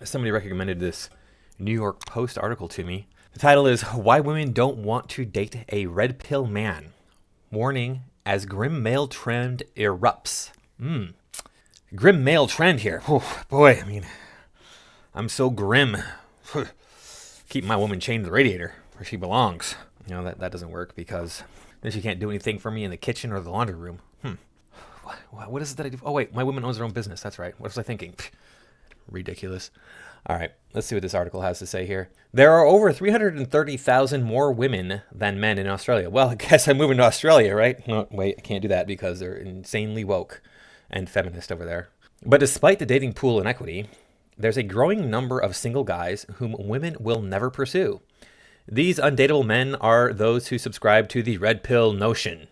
Somebody recommended this New York Post article to me. The title is Why Women Don't Want to Date a Red Pill Man. Warning as grim male trend erupts. Grim male trend here. Oh, boy, I mean, I'm so grim. Keep my woman chained to the radiator where she belongs. You know, that doesn't work because then she can't do anything for me in the kitchen or the laundry room. What is it that I do? Oh, wait, my woman owns her own business. That's right. What was I thinking? Ridiculous. All right, let's see what this article has to say here. There are over 330,000 more women than men in Australia. Well, I guess I'm moving to Australia, right? No, wait, I can't do that because they're insanely woke and feminist over there. But despite the dating pool inequity, there's a growing number of single guys whom women will never pursue. These undateable men are those who subscribe to the red pill notion,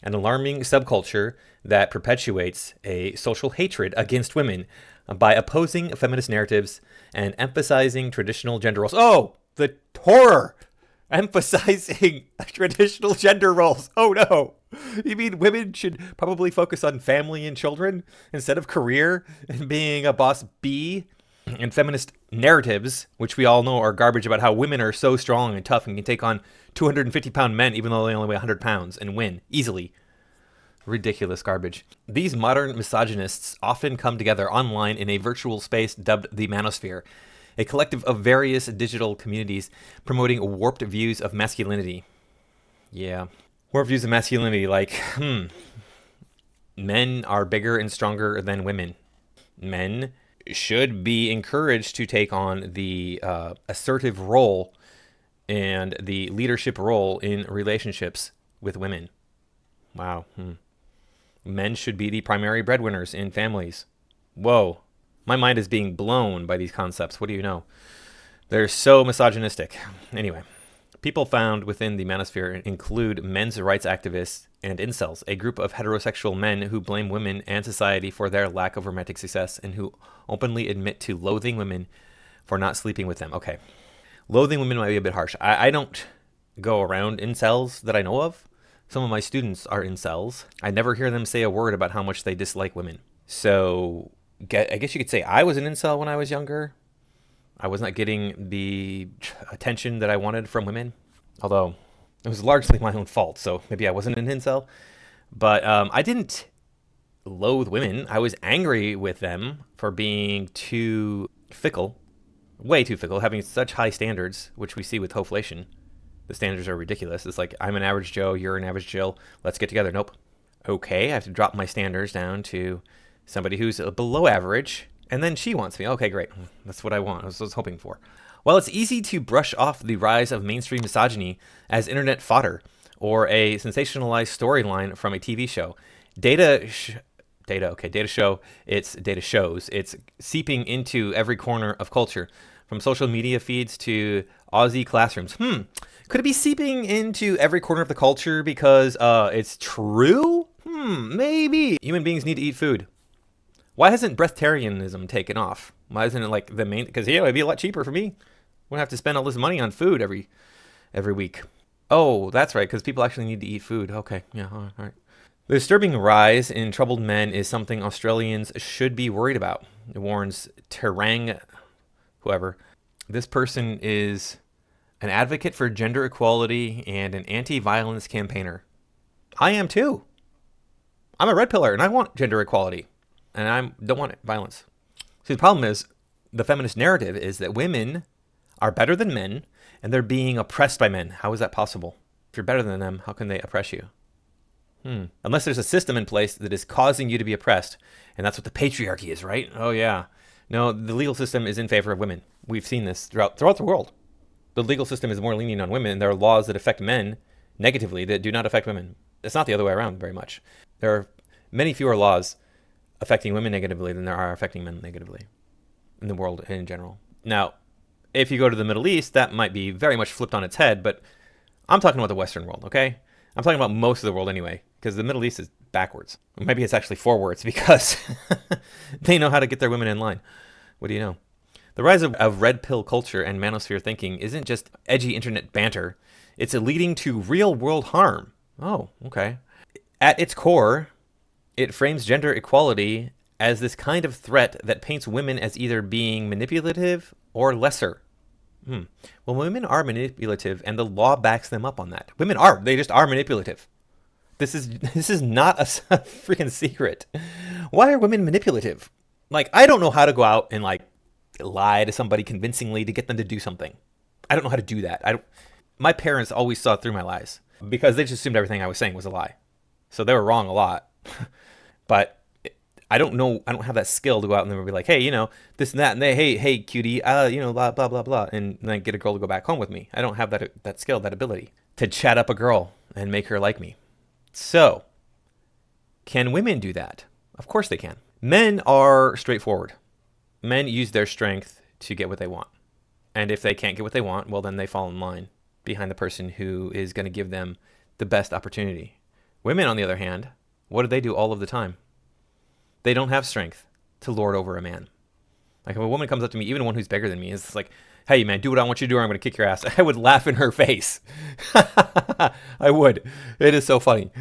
an alarming subculture that perpetuates a social hatred against women by opposing feminist narratives and emphasizing traditional gender roles. Oh, the horror! Emphasizing traditional gender roles. Oh no! You mean women should probably focus on family and children instead of career and being a boss bee? And feminist narratives, which we all know are garbage, about how women are so strong and tough and can take on 250-pound men even though they only weigh 100 pounds and win easily. Ridiculous garbage. These modern misogynists often come together online in a virtual space dubbed the manosphere, a collective of various digital communities promoting warped views of masculinity. Yeah. Warped views of masculinity like, men are bigger and stronger than women. Men should be encouraged to take on the assertive role and the leadership role in relationships with women. Wow. Men should be the primary breadwinners in families. Whoa. My mind is being blown by these concepts. What do you know? They're so misogynistic. Anyway, people found within the manosphere include men's rights activists and incels, a group of heterosexual men who blame women and society for their lack of romantic success and who openly admit to loathing women for not sleeping with them. Okay. Loathing women might be a bit harsh. I don't go around incels that I know of. Some of my students are incels. I never hear them say a word about how much they dislike women. So I guess you could say I was an incel when I was younger. I was not getting the attention that I wanted from women, although it was largely my own fault, so maybe I wasn't an incel. But I didn't loathe women. I was angry with them for being too fickle, way too fickle, having such high standards, which we see with hoflation. The standards are ridiculous. It's like, I'm an average Joe, you're an average Jill, let's get together. Nope. Okay, I have to drop my standards down to somebody who's below average, and then she wants me. Okay, great. That's what I want. That's what I was hoping for. While it's easy to brush off the rise of mainstream misogyny as internet fodder or a sensationalized storyline from a TV show, data shows it's seeping into every corner of culture, from social media feeds to Aussie classrooms. Could it be seeping into every corner of the culture because it's true? Maybe. Human beings need to eat food. Why hasn't breatharianism taken off? Why isn't it like the main? Because it'd be a lot cheaper for me. Wouldn't have to spend all this money on food every week. Oh, that's right, because people actually need to eat food. Okay, yeah, all right. The disturbing rise in troubled men is something Australians should be worried about, warns Terang, whoever. This person is an advocate for gender equality and an anti-violence campaigner. I am too. I'm a red pillar and I want gender equality. And I don't want violence. See, the problem is, the feminist narrative is that women are better than men and they're being oppressed by men. How is that possible? If you're better than them, how can they oppress you? Unless there's a system in place that is causing you to be oppressed. And that's what the patriarchy is, right? Oh, yeah. No, the legal system is in favor of women. We've seen this throughout the world. The legal system is more lenient on women. There are laws that affect men negatively that do not affect women. It's not the other way around very much. There are many fewer laws affecting women negatively than there are affecting men negatively in the world in general. Now, if you go to the Middle East, that might be very much flipped on its head, but I'm talking about the Western world, okay? I'm talking about most of the world anyway, because the Middle East is backwards. Maybe it's actually forwards because they know how to get their women in line. What do you know? The rise of red pill culture and manosphere thinking isn't just edgy internet banter. It's leading to real world harm. Oh, okay. At its core, it frames gender equality as this kind of threat that paints women as either being manipulative or lesser. Well, women are manipulative, and the law backs them up on that. Women are. They just are manipulative. This is not a freaking secret. Why are women manipulative? Like, I don't know how to go out and like lie to somebody convincingly to get them to do something. I don't know how to do that. My parents always saw through my lies because they just assumed everything I was saying was a lie. So they were wrong a lot. But I don't know. I don't have that skill to go out and be like, hey, this and that, and hey, cutie, blah blah blah blah, and then get a girl to go back home with me. I don't have that skill, that ability to chat up a girl and make her like me. So, can women do that? Of course they can. Men are straightforward. Men use their strength to get what they want, and if they can't get what they want, well, then they fall in line behind the person who is going to give them the best opportunity. Women, on the other hand, what do they do all of the time? They don't have strength to lord over a man. Like if a woman comes up to me, even one who's bigger than me, is like, hey man, do what I want you to do or I'm going to kick your ass. I would laugh in her face. I would. It is so funny.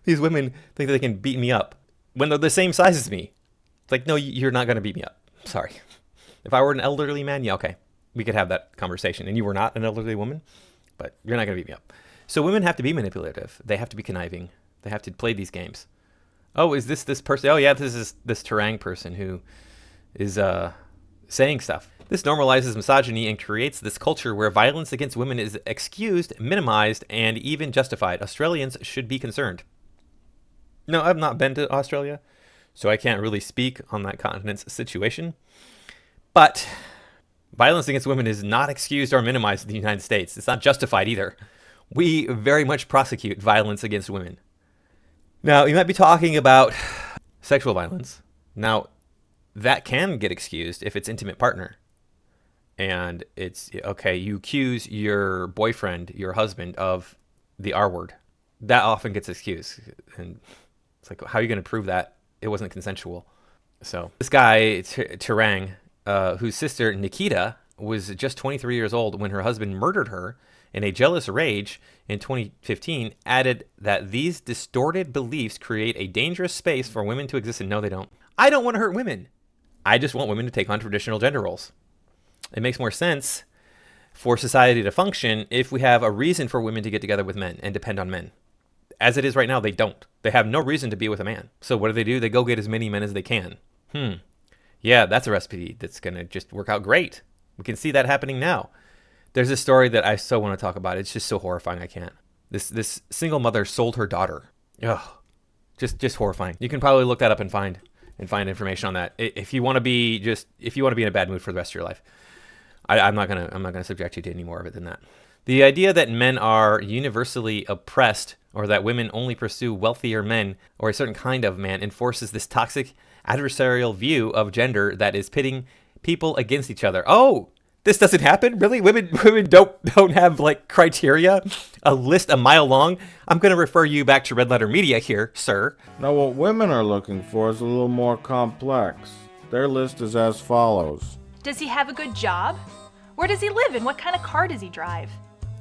These women think that they can beat me up when they're the same size as me. It's like, no, you're not going to beat me up. Sorry. If I were an elderly man, yeah, okay. We could have that conversation. And you were not an elderly woman, but you're not going to beat me up. So women have to be manipulative. They have to be conniving. They have to play these games. Oh, is this person? Oh, yeah, this is this Terang person who is saying stuff. This normalizes misogyny and creates this culture where violence against women is excused, minimized, and even justified. Australians should be concerned. No, I've not been to Australia, so I can't really speak on that continent's situation. But violence against women is not excused or minimized in the United States. It's not justified either. We very much prosecute violence against women. Now, you might be talking about sexual violence. Now, that can get excused if it's intimate partner. And it's, okay, you accuse your boyfriend, your husband, of the R word. That often gets excused. And it's like, how are you going to prove that it wasn't consensual? So this guy, Terang, whose sister, Nikita, was just 23 years old when her husband murdered her in a jealous rage in 2015, added that these distorted beliefs create a dangerous space for women to exist in. No, they don't. I don't want to hurt women. I just want women to take on traditional gender roles. It makes more sense for society to function if we have a reason for women to get together with men and depend on men. As it is right now, they don't. They have no reason to be with a man. So what do? They go get as many men as they can. Yeah, that's a recipe that's going to just work out great. We can see that happening now. There's a story that I so want to talk about. It's just so horrifying. I can't. This single mother sold her daughter. Ugh, just horrifying. You can probably look that up and find information on that. If you want to be in a bad mood for the rest of your life. I'm not gonna subject you to any more of it than that. The idea that men are universally oppressed or that women only pursue wealthier men or a certain kind of man enforces this toxic adversarial view of gender that is pitting people against each other. Oh, this doesn't happen? Really? Women don't have like criteria, a list a mile long? I'm going to refer you back to Red Letter Media here, sir. Now what women are looking for is a little more complex. Their list is as follows. Does he have a good job? Where does he live and what kind of car does he drive?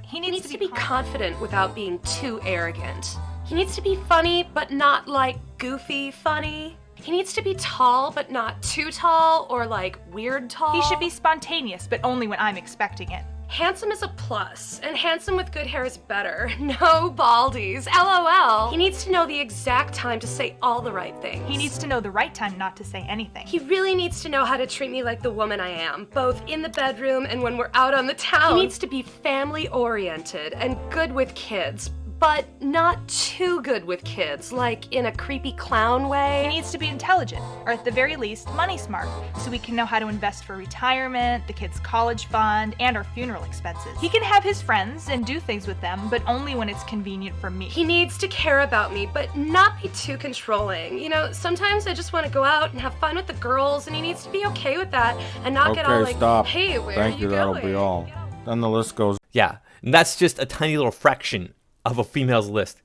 He needs to be confident without being too arrogant. He needs to be funny, but not like goofy funny. He needs to be tall, but not too tall or like weird tall. He should be spontaneous, but only when I'm expecting it. Handsome is a plus, and handsome with good hair is better. No baldies, LOL. He needs to know the exact time to say all the right things. He needs to know the right time not to say anything. He really needs to know how to treat me like the woman I am, both in the bedroom and when we're out on the town. He needs to be family-oriented and good with kids, but not too good with kids, like in a creepy clown way. He needs to be intelligent, or at the very least, money smart, so we can know how to invest for retirement, the kids' college fund, and our funeral expenses. He can have his friends and do things with them, but only when it's convenient for me. He needs to care about me, but not be too controlling. You know, sometimes I just want to go out and have fun with the girls, and he needs to be okay with that, and not get all like, stop. Hey, where Thank are you that'll going? be all. Then the list goes. Yeah, and that's just a tiny little fraction of a female's list.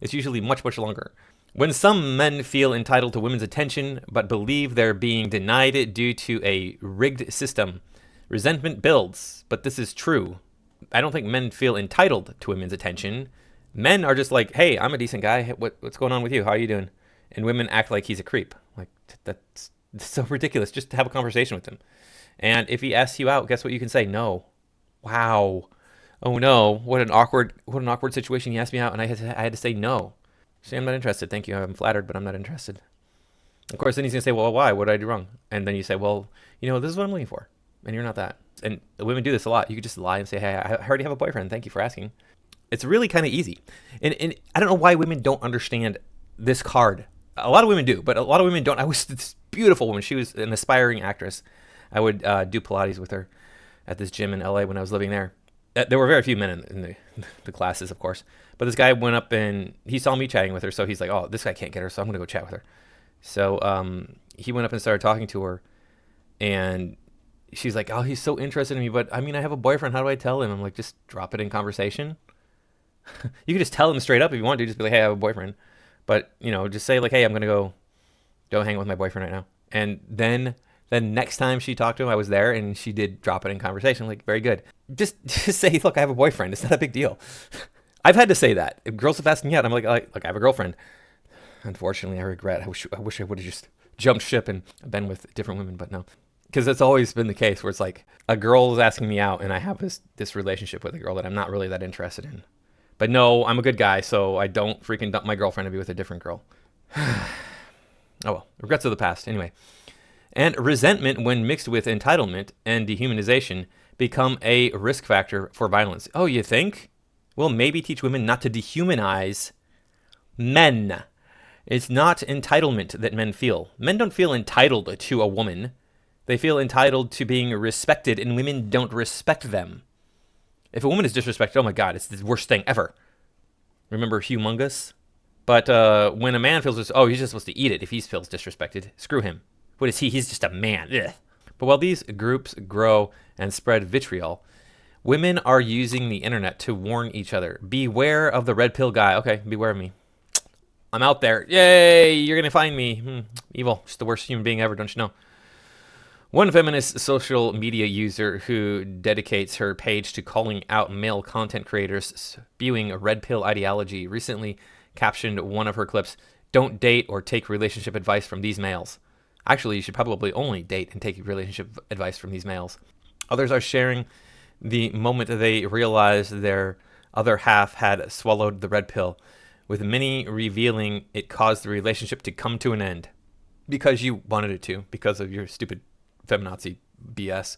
It's usually much, much longer. When some men feel entitled to women's attention but believe they're being denied it due to a rigged system, resentment builds. But this is true. I don't think men feel entitled to women's attention. Men are just like, hey, I'm a decent guy. What's going on with you? How are you doing? and women act like he's a creep. Like, that's so ridiculous. Just to have a conversation with him. And if he asks you out, guess what you can say? No. Wow. Oh no. What an awkward situation. He asked me out and I had to say no. Say, I'm not interested. Thank you. I'm flattered, but I'm not interested. Of course, then he's going to say, well, why? What did I do wrong? And then you say, well, this is what I'm looking for. And you're not that. And women do this a lot. You could just lie and say, hey, I already have a boyfriend. Thank you for asking. It's really kind of easy. And I don't know why women don't understand this card. A lot of women do, but a lot of women don't. I was this beautiful woman. She was an aspiring actress. I would do Pilates with her at this gym in LA when I was living there. There were very few men in the classes, of course. But this guy went up and he saw me chatting with her. So he's like, oh, this guy can't get her. So I'm going to go chat with her. So he went up and started talking to her. And she's like, oh, he's so interested in me. But I mean, I have a boyfriend. How do I tell him? I'm like, just drop it in conversation. You could just tell him straight up if you want to. Just be like, hey, I have a boyfriend. But, just say like, hey, I'm going to go hang with my boyfriend right now. And then the next time she talked to him, I was there and she did drop it in conversation. Like, very good. Just say, look, I have a boyfriend. It's not a big deal. I've had to say that. If girls have asked me out, I'm like, I have a girlfriend. Unfortunately, I regret. I wish I would have just jumped ship and been with different women, but no. Because it's always been the case where it's like a girl is asking me out and I have this relationship with a girl that I'm not really that interested in. But no, I'm a good guy, so I don't freaking dump my girlfriend to be with a different girl. Oh well, regrets of the past. Anyway. And resentment, when mixed with entitlement and dehumanization, become a risk factor for violence. Oh, you think? Well, maybe teach women not to dehumanize men. It's not entitlement that men feel. Men don't feel entitled to a woman. They feel entitled to being respected, and women don't respect them. If a woman is disrespected, oh my God, it's the worst thing ever. Remember Humongous? But when a man feels, he's just supposed to eat it if he feels disrespected. Screw him. What is he? He's just a man. Ugh. But while these groups grow and spread vitriol, women are using the internet to warn each other. Beware of the red pill guy. Okay, beware of me. I'm out there. Yay, you're going to find me. Evil. Just the worst human being ever, don't you know? One feminist social media user who dedicates her page to calling out male content creators spewing a red pill ideology recently captioned one of her clips, "Don't date or take relationship advice from these males." Actually, you should probably only date and take relationship advice from these males. Others are sharing the moment they realized their other half had swallowed the red pill, with many revealing it caused the relationship to come to an end. Because you wanted it to, because of your stupid feminazi BS.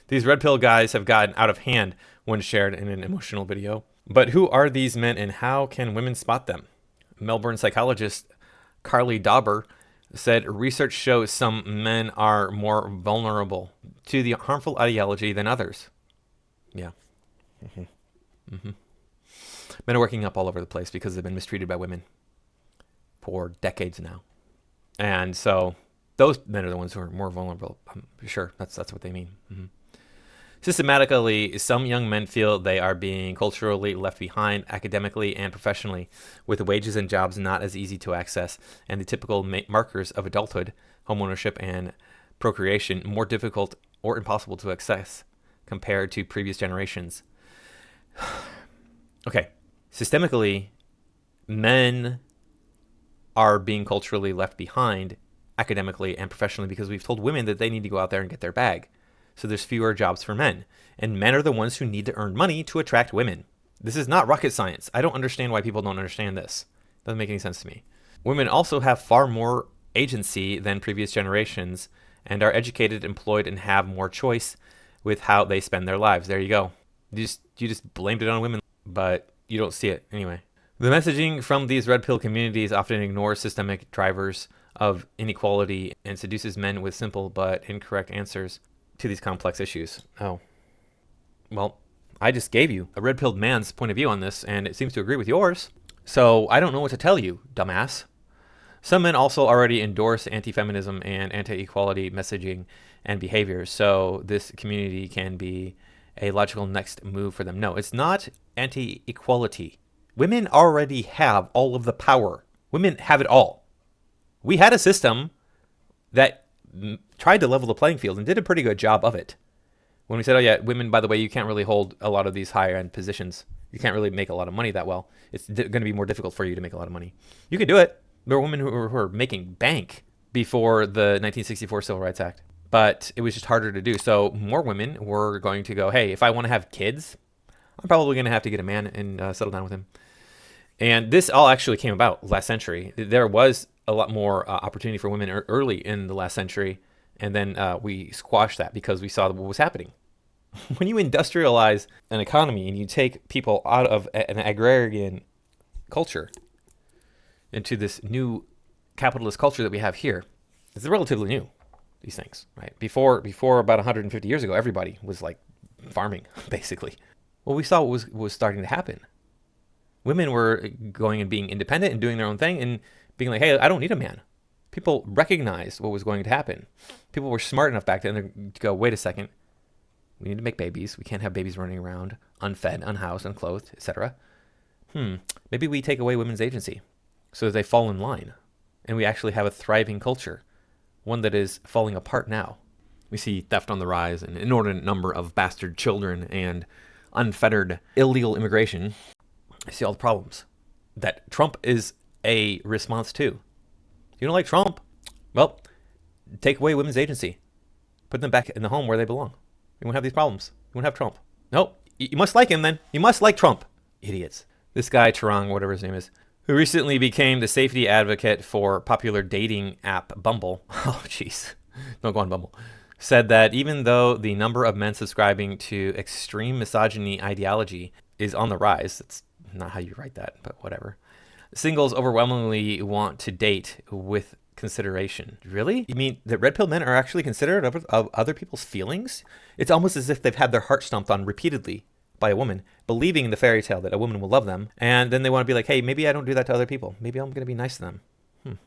These red pill guys have gotten out of hand when shared in an emotional video. But who are these men and how can women spot them? Melbourne psychologist Carly Dauber said research shows some men are more vulnerable to the harmful ideology than others. Yeah. Men are working up all over the place because they've been mistreated by women for decades now. And so those men are the ones who are more vulnerable. I'm sure that's what they mean. Systematically, some young men feel they are being culturally left behind academically and professionally, with wages and jobs not as easy to access, and the typical markers of adulthood, homeownership and procreation, more difficult or impossible to access compared to previous generations. Okay, systemically, men are being culturally left behind academically and professionally because we've told women that they need to go out there and get their bag. So there's fewer jobs for men. And men are the ones who need to earn money to attract women. This is not rocket science. I don't understand why people don't understand this. Doesn't make any sense to me. Women also have far more agency than previous generations and are educated, employed, and have more choice with how they spend their lives. There you go. You just blamed it on women, but you don't see it anyway. The messaging from these red pill communities often ignores systemic drivers of inequality and seduces men with simple but incorrect answers to these complex issues. Oh. Well, I just gave you a red-pilled man's point of view on this, and it seems to agree with yours. So I don't know what to tell you, dumbass. Some men also already endorse anti-feminism and anti-equality messaging and behaviors, so this community can be a logical next move for them. No, it's not anti-equality. Women already have all of the power. Women have it all. We had a system that tried to level the playing field and did a pretty good job of it. When we said, oh yeah, women, by the way, you can't really hold a lot of these higher end positions. You can't really make a lot of money that well. It's going to be more difficult for you to make a lot of money. You can do it. There were women who were making bank before the 1964 Civil Rights Act, but it was just harder to do. So more women were going to go, hey, if I want to have kids, I'm probably going to have to get a man and settle down with him. And this all actually came about last century. There was a lot more opportunity for women early in the last century, and then we squashed that because we saw what was happening. When you industrialize an economy and you take people out of an agrarian culture into this new capitalist culture that we have here, it's relatively new, these things, right? Before about 150 years ago, everybody was like farming, basically. Well, we saw what was starting to happen. Women were going and being independent and doing their own thing and being like, hey, I don't need a man. People recognized what was going to happen. People were smart enough back then to go, wait a second. We need to make babies. We can't have babies running around unfed, unhoused, unclothed, etc. Maybe we take away women's agency so that they fall in line and we actually have a thriving culture, one that is falling apart now. We see theft on the rise, an inordinate number of bastard children, and unfettered illegal immigration. I see all the problems that Trump is a response to. You don't like Trump? Well, take away women's agency. Put them back in the home where they belong. You won't have these problems. You won't have Trump. No, you must like him then. You must like Trump. Idiots. This guy, Tarang, whatever his name is, who recently became the safety advocate for popular dating app Bumble. Oh, jeez. Don't go on Bumble. Said that even though the number of men subscribing to extreme misogyny ideology is on the rise, it's not how you write that, but whatever. Singles overwhelmingly want to date with consideration. Really? You mean that red pill men are actually considerate of other people's feelings? It's almost as if they've had their heart stomped on repeatedly by a woman, believing in the fairy tale that a woman will love them, and then they want to be like, hey, maybe I don't do that to other people. Maybe I'm going to be nice to them.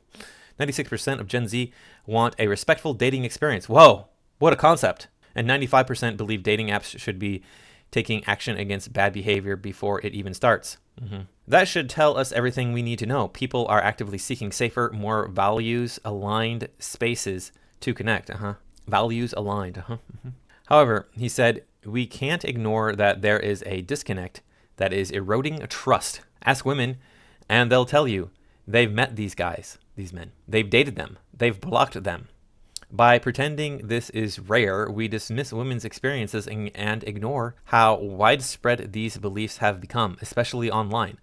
96% of Gen Z want a respectful dating experience. Whoa, what a concept. And 95% believe dating apps should be taking action against bad behavior before it even starts. That should tell us everything we need to know. People are actively seeking safer, more values-aligned spaces to connect. Values-aligned. However, he said, we can't ignore that there is a disconnect that is eroding trust. Ask women, and they'll tell you they've met these guys, these men. They've dated them. They've blocked them. By pretending this is rare, we dismiss women's experiences and ignore how widespread these beliefs have become, especially online.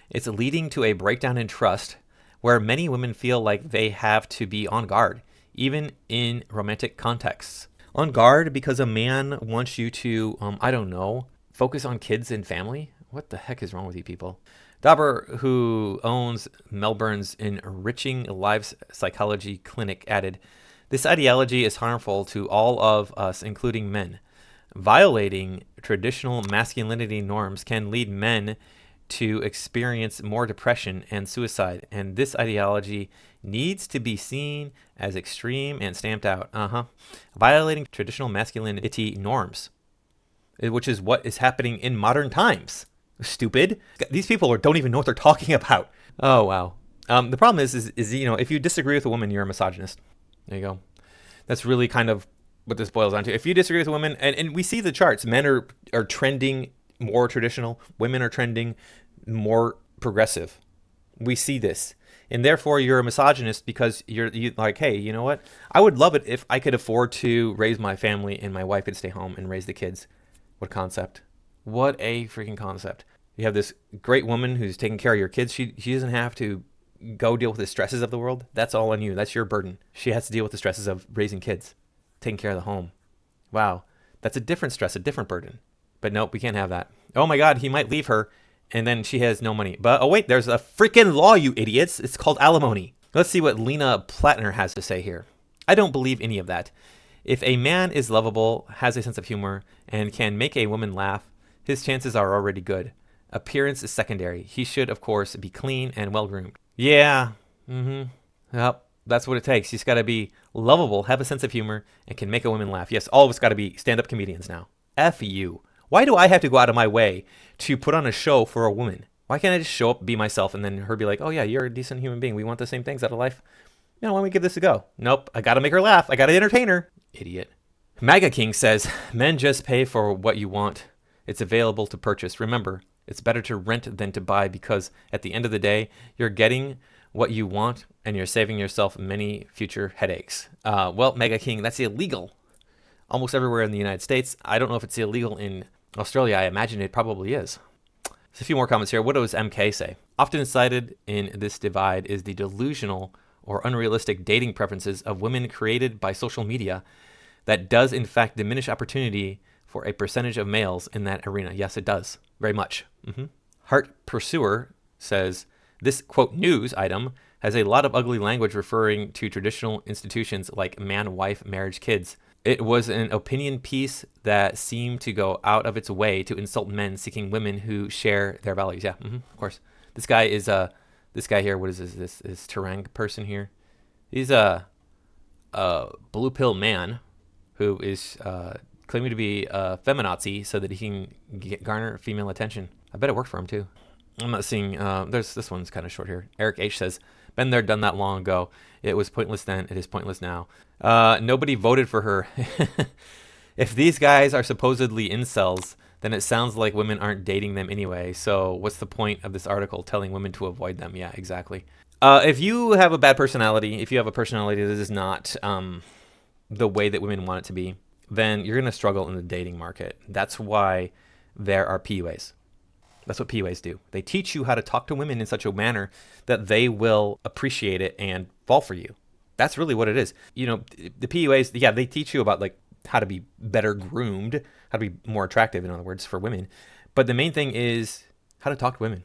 It's leading to a breakdown in trust where many women feel like they have to be on guard, even in romantic contexts. On guard because a man wants you to, focus on kids and family? What the heck is wrong with you people? Dauber, who owns Melbourne's Enriching Lives Psychology Clinic, added, this ideology is harmful to all of us, including men. Violating traditional masculinity norms can lead men to experience more depression and suicide, and this ideology needs to be seen as extreme and stamped out. Violating traditional masculinity norms, which is what is happening in modern times. Stupid. These people don't even know what they're talking about. Oh, wow. The problem is if you disagree with a woman, you're a misogynist. There you go. That's really kind of what this boils down to. If you disagree with a woman, and we see the charts, men are trending more traditional, women are trending more progressive. We see this. And therefore, you're a misogynist because you're like, hey, you know what? I would love it if I could afford to raise my family and my wife could stay home and raise the kids. What concept? What a freaking concept. You have this great woman who's taking care of your kids. She doesn't have to go deal with the stresses of the world. That's all on you. That's your burden. She has to deal with the stresses of raising kids, taking care of the home. Wow. That's a different stress, a different burden. But nope, we can't have that. Oh my God, he might leave her and then she has no money. But oh wait, there's a freaking law, you idiots. It's called alimony. Let's see what Lena Plattner has to say here. I don't believe any of that. If a man is lovable, has a sense of humor, and can make a woman laugh, his chances are already good. Appearance is secondary. He should, of course, be clean and well-groomed. Yeah. Yep. That's what it takes. He's got to be lovable, have a sense of humor, and can make a woman laugh. Yes, all of us got to be stand-up comedians now. F you. Why do I have to go out of my way to put on a show for a woman? Why can't I just show up, be myself, and then her be like, oh yeah, you're a decent human being. We want the same things out of life. Why don't we give this a go? Nope. I got to make her laugh. I got to entertain her. Idiot. MAGA King says, men just pay for what you want. It's available to purchase. Remember, it's better to rent than to buy because at the end of the day, you're getting what you want, and you're saving yourself many future headaches. Well, Mega King, that's illegal almost everywhere in the United States. I don't know if it's illegal in Australia. I imagine it probably is. There's a few more comments here. What does MK say? Often cited in this divide is the delusional or unrealistic dating preferences of women created by social media that does in fact diminish opportunity for a percentage of males in that arena. Yes, it does. Very much. Heart Pursuer says, this, quote, news item has a lot of ugly language referring to traditional institutions like man, wife, marriage, kids. It was an opinion piece that seemed to go out of its way to insult men seeking women who share their values. Yeah, of course. This guy is, this guy here, what is this Terang person here? He's a blue pill man who is claiming to be a feminazi so that he can garner female attention. I bet it worked for him too. I'm not seeing, there's this one's kind of short here. Eric H says, been there, done that long ago. It was pointless then, it is pointless now. Nobody voted for her. If these guys are supposedly incels, then it sounds like women aren't dating them anyway. So what's the point of this article telling women to avoid them? Yeah, exactly. If you have a bad personality, if you have a personality that is not the way that women want it to be, then you're going to struggle in the dating market. That's why there are PUAs. That's what PUAs do. They teach you how to talk to women in such a manner that they will appreciate it and fall for you. That's really what it is. You know, the PUAs, yeah, they teach you about like how to be better groomed, how to be more attractive, in other words, for women. But the main thing is how to talk to women.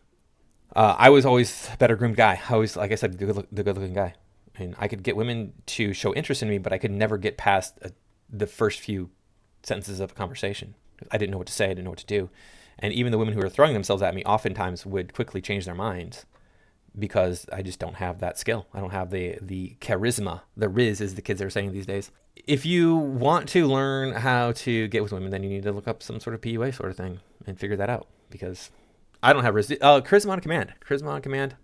I was always a better groomed guy. I was, like I said, the good looking guy. And I could get women to show interest in me, but I could never get past the first few sentences of a conversation. I didn't know what to say. I didn't know what to do. And even the women who were throwing themselves at me oftentimes would quickly change their minds because I just don't have that skill. I don't have the charisma, the riz, as the kids are saying these days. If you want to learn how to get with women, then you need to look up some sort of PUA sort of thing and figure that out, because I don't have riz. Charisma on Command. Charisma on Command.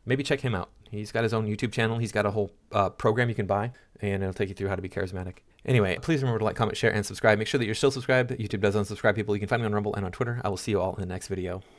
Maybe check him out. He's got his own YouTube channel. He's got a whole program you can buy, and it'll take you through how to be charismatic. Anyway, please remember to like, comment, share, and subscribe. Make sure that you're still subscribed. YouTube does unsubscribe people. You can find me on Rumble and on Twitter. I will see you all in the next video.